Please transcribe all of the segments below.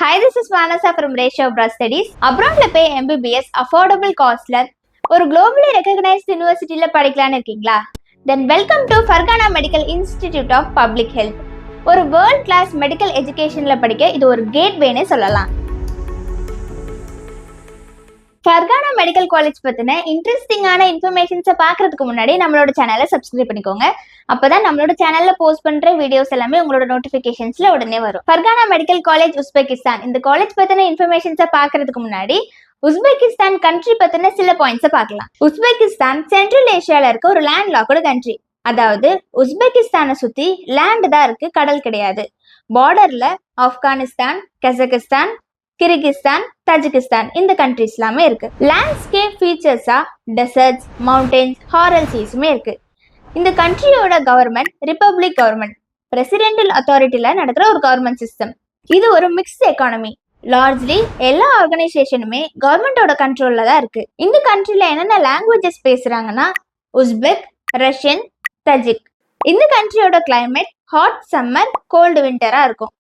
Hi, this is Vanessa from Ratio Abroad Studies. Abroad pay MBBS affordable costல ஒரு globally recognized universityல படிக்கலான்னு இருக்கீங்களா? Then welcome to Fargana Medical Institute of Public Health. ஒரு world class medical educationல படிக்க இது ஒரு கேட்வேனே சொல்லலாம். Fergana medical college பத்தின இன்ட்ரெஸ்டிங்கான இன்ஃபர்மேஷன்ஸை பார்க்கறதுக்கு முன்னாடி நம்மளோட சேனலை சப்ஸ்கிரைப் பண்ணிக்கோங்க. அப்பதான் நம்மளோட சேனல்ல போஸ்ட் பண்ற வீடியோஸ் எல்லாமே உங்களோட நோட்டிபிகேஷன்ஸ்ல உடனே வரும். ஃபர்கானா மெடிக்கல் காலேஜ் உஸ்பெகிஸ்தான் இந்த காலேஜ் பத்தின இன்ஃபர்மேஷன்ஸை பார்க்கறதுக்கு முன்னாடி உஸ்பெகிஸ்தான் கண்ட்ரி பத்தின சில பாயிண்ட்ஸை பார்க்கலாம். உஸ்பெகிஸ்தான் சென்ட்ரல் ஏஷியால இருக்க ஒரு லேண்ட் லாக்கோட கண்ட்ரி. அதாவது உஸ்பெகிஸ்தானை சுத்தி லேண்ட் தான் இருக்கு, கடல் கிடையாது. பார்டர்ல ஆப்கானிஸ்தான், கசகஸ்தான், கிர்கிஸ்தான், தஜிகிஸ்தான் இந்த கண்ட்ரிஸ் எல்லாமே இருக்கு. லேண்ட்ஸ்கேப் ஃபீச்சர்ஸா டெசர்ட்ஸ், மவுண்டன்ஸ், ஹாரல் சீஸுமே இருக்கு. இந்த கண்ட்ரியோட கவர்மெண்ட் ரிப்பப்ளிக் கவர்மெண்ட், பிரசிடென்டல் அத்தாரிட்டியில நடக்கிற ஒரு கவர்மெண்ட் சிஸ்டம். இது ஒரு மிக்ஸ்ட் எக்கானமி. லார்ஜ்லி எல்லா ஆர்கனைசேஷனுமே கவர்மெண்டோட கண்ட்ரோல்ல தான் இருக்கு. இந்த கண்ட்ரில என்னென்ன லாங்குவேஜஸ் பேசுறாங்கன்னா உஸ்பெக், ரஷ்யன், தஜிக். இந்த கண்ட்ரியோட கிளைமேட் ஹாட் சம்மர், கோல்டு விண்டரா இருக்கும்.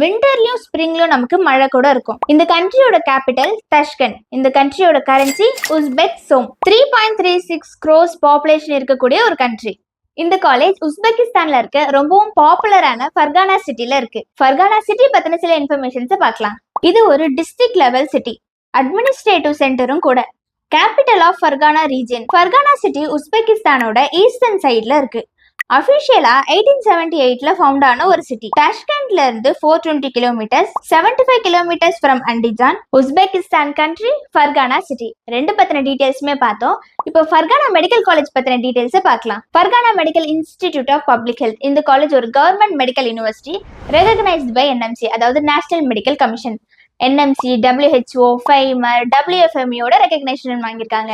விண்டர்லயும் ஸ்ப்ரிங்லயும் நமக்கு மழை கூட இருக்கும். இந்த கண்ட்ரியோட கேபிட்டல் தஷ்கண்ட். இந்த கண்ட்ரியோட currency Uzbek som. 3.36 crores population இருக்கக்கூடிய ஒரு கண்ட்ரி. இந்த காலேஜ் உஸ்பெகிஸ்தான்ல இருக்க ரொம்பவும் பாப்புலரான ஃபர்கானா சிட்டில இருக்கு. ஃபர்கானா சிட்டி பத்தின சில இன்ஃபர்மேஷன்ஸை பார்க்கலாம். இது ஒரு டிஸ்ட்ரிக்ட் லெவல் சிட்டி, அட்மினிஸ்ட்ரேட்டிவ் சென்டரும் கூட. Capital of Fergana region. Fergana city உஸ்பெகிஸ்தானோட ஈஸ்டர்ன் சைட்ல இருக்கு. அபிஷியலா 1878ல ஃபவுண்ட் ஆன ஒரு சிட்டி. டாஷ்கண்ட்ல இருந்து 420 kilometres, 75 kilometres from Andijan, Uzbekistan country, Fergana city. ரெண்டு பத்தின டீடைல்ஸுமே பார்த்தோம். இப்போ ஃபர்கானா மெடிக்கல் காலேஜ் பத்தின டீடைல்ஸை பார்க்கலாம். Fergana medical institute of public health இந்த காலேஜ் ஒரு government medical university, recognised by NMC, அதாவது national medical commission. NMC, WHO, FIMER, WFMEயோட ரெகக்னேஷன் வாங்கியிருக்காங்க.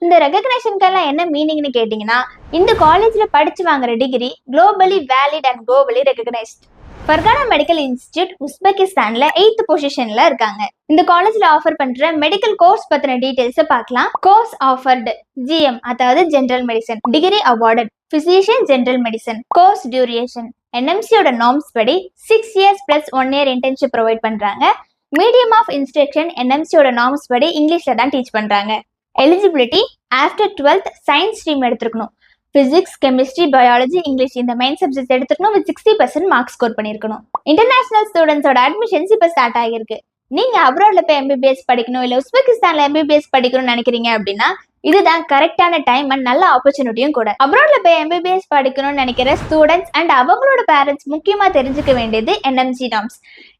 இந்த ரெகக்னேஷனுக்கெல்லாம் என்ன மீனிங்னு கேட்டிங்கன்னா, இந்த காலேஜில் படித்து வாங்குற degree globally valid and globally recognised. Fergana medical institute உஸ்பெகிஸ்தான்ல 8th பொசிஷன்ல இருக்காங்க. இந்த காலேஜ்ல ஆஃபர் பண்ற மெடிக்கல் கோர்ஸ் பத்தின டீடைல்ஸை பார்க்கலாம். கோர்ஸ் ஆஃபர்டு GM, அதாவது general medicine. Degree awarded physician general medicine. Course duration NMCயோட நார்ம்ஸ் படி 6 years + 1 year இன்டர்ன்ஷிப் ப்ரொவைட் பண்றாங்க. மீடியம் ஆஃப் இன்ஸ்ட்ரக்ஷன் NMCயோட நார்ம்ஸ் படி இங்கிலீஷ்ல தான் டீச் பண்றாங்க. Eligibility after 12th science stream எடுத்துருக்கணும். பிசிக்ஸ், கெமிஸ்ட்ரி, பயாலஜி, இங்கிலீஷ் இந்த மெயின் சப்ஜெக்ட் எடுத்துக்கணும். வித் 60% மார்க்ஸ் ஸ்கோர் பண்ணிருக்கணும். இன்டர்நேஷனல் ஸ்டூடெண்ட்ஸோட அட்மிஷன்ஸ் இப்போ ஸ்டார்ட் ஆகிருக்கு. நீங்க அப்ராட்ல போய் MBBS படிக்கணும், இல்ல உஸ்பெகிஸ்தான்ல MBBS படிக்கணும்னு நினைக்கிறீங்க அப்படின்னா இதுதான் கரெக்டான டைம் அண்ட் நல்ல ஆப்பர்ச்சுனிட்டியும் கூட. அப்ராட்ல போய் MBBS படிக்கணும்னு நினைக்கிற ஸ்டூடெண்ட்ஸ் அண்ட் அவங்களோட பேரண்ட்ஸ் முக்கியமா தெரிஞ்சுக்க வேண்டியது NMC நார்ம்ஸ்.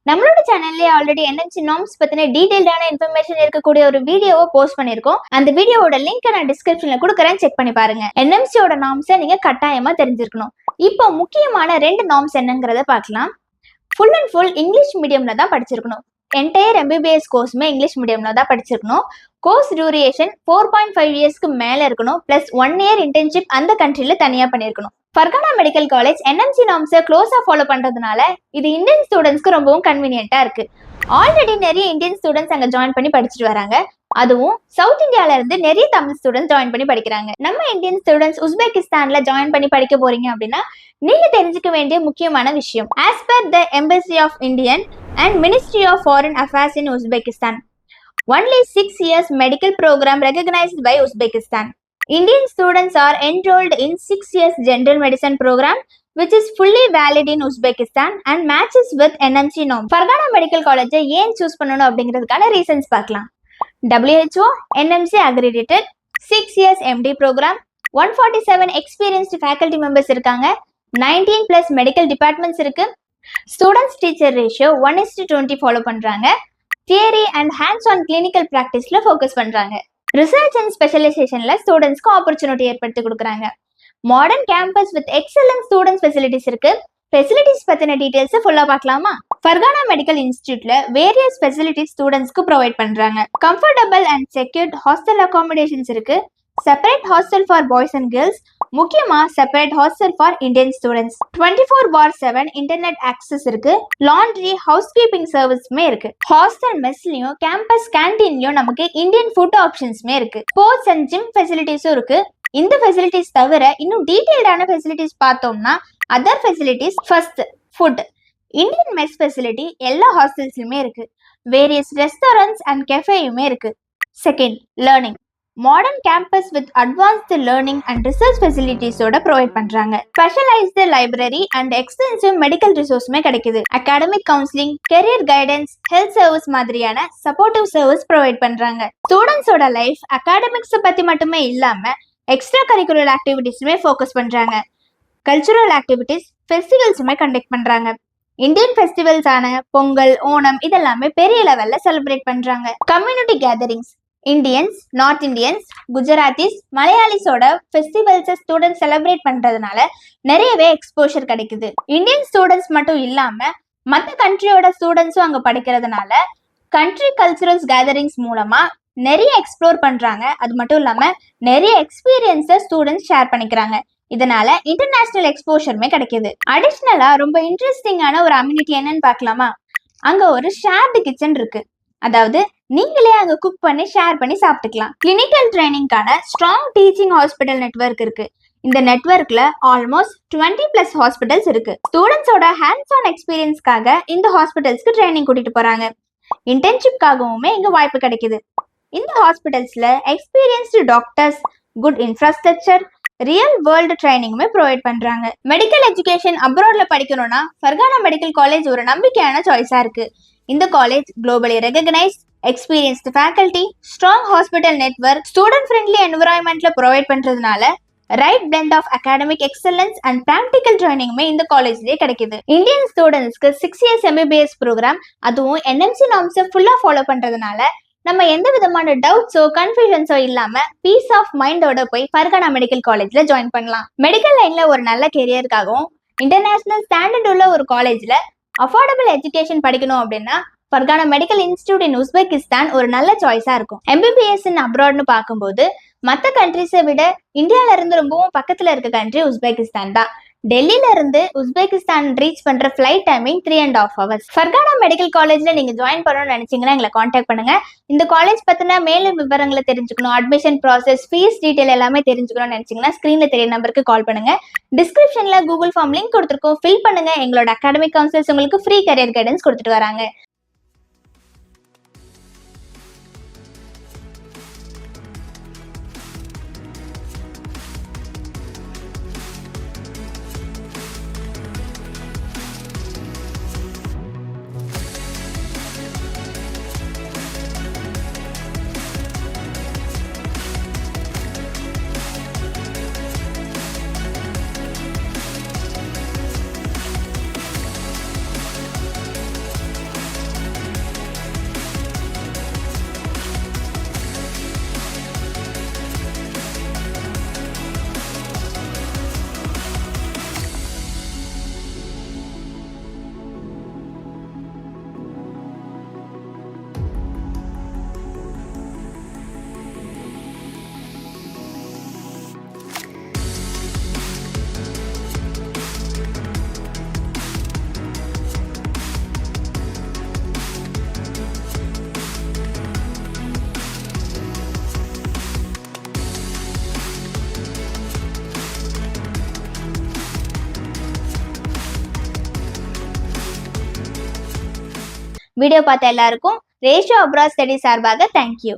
நம்மளோட சேனல்லேயே ஆல்ரெடி NMC நார்ம்ஸ் பத்தின டீடைல்டான இன்ஃபர்மேஷன் இருக்கக்கூடிய ஒரு வீடியோவை போஸ்ட் பண்ணிருக்கோம். அந்த வீடியோவோட லிங்க் நான் டிஸ்கிரிப்ஷன்ல கொடுக்குறேன், செக் பண்ணி பாருங்க. NMCயோட நார்ம்ஸை நீங்க கட்டாயமா தெரிஞ்சிருக்கணும். இப்போ முக்கியமான 2 நார்ம்ஸ் என்னங்கிறத பார்க்கலாம். ஃபுல் அண்ட் ஃபுல் இங்கிலீஷ் மீடியம்ல தான் படிச்சிருக்கணும். என்டையர் MBBS கோர்ஸுமே இங்கிலீஷ் மீடியம்ல தான் படிச்சிருக்கணும். கோர்ஸ் டியூரேஷன் 4.5 yearsக்கு மேல இருக்கணும். + 1 year இன்டர்ன்ஷிப் அந்த கண்ட்ரில தனியா பண்ணிருக்கணும். ஃபர்கானா மெடிக்கல் காலேஜ் NMC நார்ம்ஸை க்ளோஸா ஃபாலோ பண்றதுனால இது இந்தியன் ஸ்டூடெண்ட்ஸ்க்கு ரொம்பவும் கன்வீனியன்ட்டா இருக்கு. ஆல்ரெடி நிறைய இந்தியன் ஸ்டூடெண்ட்ஸ் அங்க ஜாயின் பண்ணி படிச்சுட்டு வராங்க. அதுவும் சவுத் இந்தியால இருந்து நிறைய தமிழ் ஸ்டூடெண்ட்ஸ் ஜாயின் பண்ணி படிக்கிறாங்க. நம்ம இந்தியன் ஸ்டூடெண்ட்ஸ் உஸ்பெகிஸ்தான்ல ஜாயின் பண்ணி படிக்க போறீங்க அப்படின்னா நீங்க தெரிஞ்சுக்க வேண்டிய முக்கியமான விஷயம், as per the embassy of Indian and ministry of foreign affairs in Uzbekistan, only 6 years medical program recognized by Uzbekistan. Indian students are enrolled in 6 years general medicine program which is fully valid in Uzbekistan and matches with NMC norm. Fergana medical காலேஜை ஏன் choose பண்ணணும் அப்படிங்கிறதுக்கான reasons பார்க்கலாம். WHO NMC accredited, 6 years MD program, 147 experienced faculty members இருக்காங்க, 19+ medical departments இருக்கு. Students teacher ratio 1:20 follow பண்றாங்க. Theory and hands on clinical ப்ராக்டிஸ்ல focus பண்றாங்க. ரிசர்ச் அண்ட் ஸ்பெஷலைசேஷன்ல ஸ்டூடெண்ட்ஸ்க்கு ஆப்பர்ச்சுனிட்டி ஏற்படுத்தி கொடுக்குறாங்க. Modern campus with excellent students facilities இருக்கு. ஃபெசிலிட்டிஸ் பத்தின டீடைல்ஸ் ஃபுல்லா பார்க்கலாமா? ஃபர்கானா மெடிக்கல் இன்ஸ்டிடியூட்ல வேரியஸ் ஃபெசிலிட்டிஸ் ஸ்டூடெண்ட்ஸ்க்கு ப்ரொவைட் பண்றாங்க. Comfortable and secured hostel accommodations இருக்கு. Separate hostel for boys and girls, முக்கியமா separate hostel for Indian students. 24/7 internet access இருக்கு. லாண்ட்ரி, ஹவுஸ் கீப்பிங் சர்வீஸுமே இருக்கு. ஹாஸ்டல் மெஸ்லயும் கேம்பஸ் கேண்டீன்லயும் நமக்கு இந்தியன் ஃபுட் ஆப்ஷன்ஸுமே இருக்கு. ஸ்போர்ட்ஸ் அண்ட் ஜிம் ஃபெசிலிட்டிஸும் இருக்கு. இந்த ஃபெசிலிட்டிஸ் தவிர இன்னும் டீடைல்டான ஃபெசிலிட்டிஸ் பார்த்தோம்னா other facilities, first food. Indian mess facility எல்லா ஹாஸ்டல்ஸ்லயுமே இருக்கு. வேரியஸ் ரெஸ்டாரண்ட்ஸ் அண்ட் கெஃபேயுமே இருக்கு. Second, learning. Modern campus with advanced learning and research ஃபெசிலிட்டிஸோட ப்ரொவைட் பண்றாங்க. Specialised library and extensive medical ரிசோர்ஸுமே கிடைக்குது. Academic counselling, career guidance, health service மாதிரியான சப்போர்ட்டிவ் சர்வீஸ் ப்ரொவைட் பண்றாங்க. ஸ்டூடெண்ட்ஸோட லைஃப் அகாடமிக்ஸ் பத்தி மட்டுமே இல்லாம எக்ஸ்ட்ரா கரிக்குலர் ஆக்டிவிட்டிஸுமே ஃபோக்கஸ் பண்றாங்க. கல்ச்சுரல் ஆக்டிவிட்டிஸ், ஃபெஸ்டிவல்ஸுமே கண்டக்ட் பண்றாங்க. இந்தியன் ஃபெஸ்டிவல்ஸான பொங்கல், ஓணம் இதெல்லாமே பெரிய லெவல்ல செலிப்ரேட் பண்றாங்க. Community gatherings. Indians, north Indians, Gujaratis, மலையாளிஸோட ஃபெஸ்டிவல்ஸை ஸ்டூடெண்ட்ஸ் செலிப்ரேட் பண்றதுனால நிறையவே எக்ஸ்போஷர் கிடைக்குது. இந்தியன் ஸ்டூடெண்ட்ஸ் மட்டும் இல்லாம மற்ற கண்ட்ரியோட ஸ்டூடெண்ட்ஸும் அங்க படிக்கிறதுனால கண்ட்ரி கல்ச்சுரல்ஸ் கேதரிங்ஸ் மூலமா நிறைய எக்ஸ்ப்ளோர் பண்றாங்க. அது மட்டும் இல்லாம நிறைய எக்ஸ்பீரியன்ஸை ஸ்டூடெண்ட்ஸ் ஷேர் பண்ணிக்கிறாங்க. இதனால இன்டர்நேஷனல் எக்ஸ்போஷருமே கிடைக்குது. அடிஷ்னலா ரொம்ப இன்ட்ரெஸ்டிங்கான ஒரு அம்யூனிட்டி என்னன்னு பார்க்கலாமா? அங்க ஒரு ஷேர்டு கிச்சன் இருக்கு. அதாவது நீங்களே அங்க குக் பண்ணி ஷேர் பண்ணி சாப்பிட்டுக்கலாம். கிளினிக்கல் ட்ரைனிங்கான ஸ்ட்ராங் டீச்சிங் ஹாஸ்பிட்டல் நெட்வொர்க் இருக்கு. இந்த நெட்வொர்க்ல ஆல்மோஸ்ட் 20+ ஹாஸ்பிட்டல்ஸ் இருக்கு. ஸ்டூடெண்ட்ஸோட ஹேண்ட்ஸ் ஆன் எக்ஸ்பீரியன்ஸ்க்காக இந்த ஹாஸ்பிட்டல்ஸ்க்கு ட்ரைனிங் கூட்டிட்டு போறாங்க. இன்டர்ன்ஷிப்காகவுமே இங்க வாய்ப்பு கிடைக்குது. இந்த ஹாஸ்பிட்டல்ஸ்ல experienced doctors, good infrastructure, real world ட்ரைனிங்குமே ப்ரொவைட் பண்றாங்க. மெடிக்கல் எஜுகேஷன் அப்ராட்ல படிக்கணும்னா ஃபர்கானா மெடிக்கல் காலேஜ் ஒரு நம்பிக்கையான சாய்ஸா இருக்கு. இந்த college globally recognised, experienced faculty, strong hospital network, student friendly என்விரான்மெண்ட்ல ப்ரொவைட் பண்றதுனால right blend of academic excellence and practical ட்ரைனிங்குமே இந்த காலேஜ்லயே கிடைக்குது. இந்தியன் ஸ்டூடெண்ட்ஸ்க்கு 6 years MBBS ப்ரோக்ராம், அதுவும் NMC நார்ம்ஸை ஃபுல்லா ஃபாலோ பண்றதுனால நம்ம எந்த விதமான டவுட்ஸோ கன்ஃபியூஷன்ஸோ இல்லாம பீஸ் ஆஃப் மைண்டோட போய் ஃபர்கானா மெடிக்கல் காலேஜ்ல ஜாயின் பண்ணலாம். மெடிக்கல் லைன்ல ஒரு நல்ல கெரியருக்காகவும் இன்டர்நேஷனல் ஸ்டாண்டர்ட் உள்ள ஒரு காலேஜ்ல அஃபோர்டபுள் எஜுகேஷன் படிக்கணும் அப்படின்னா ஃபர்கானா மெடிக்கல் இன்ஸ்டிடியூட் இன் உஸ்பெகிஸ்தான் ஒரு நல்ல சாய்ஸா இருக்கும். MBBS இன் அப்ராட்னு பார்க்கும்போது மற்ற கண்ட்ரிஸை விட இந்தியால இருந்து ரொம்பவும் பக்கத்துல இருக்க கண்ட்ரி உஸ்பெகிஸ்தான் தான். டெல்லியில இருந்து உஸ்பெகிஸ்தான் ரீச் பண்ற flight timing 3.5 hours. Fergana medical காலேஜ்ல நீங்க ஜாயின் பண்ணணும்னு நினைச்சீங்கன்னா எங்களை காண்டாக்ட் பண்ணுங்க. இந்த காலேஜ் பத்தின மேலும் விவரங்களை தெரிஞ்சுக்கணும், அட்மிஷன் ப்ராசஸ், ஃபீஸ் டீடைல் எல்லாமே தெரிஞ்சுக்கணும்னு நினைச்சீங்கன்னா ஸ்கிரீன்ல தெரிய நம்பருக்கு கால் பண்ணுங்க. டிஸ்கிரிப்ஷன்ல கூகுள் ஃபார்ம் லிங்க் கொடுத்துருக்கோம், ஃபில் பண்ணுங்க. எங்களோட அகாடமிக் கவுன்சிலர்ஸ் உங்களுக்கு ஃப்ரீ கரியர் கைடன்ஸ் கொடுத்துட்டு வராங்க. வீடியோ பார்த்த எல்லாருக்கும் ரேஷியோ அப்ராட் ஸ்டடி சார்பாக தேங்க்யூ.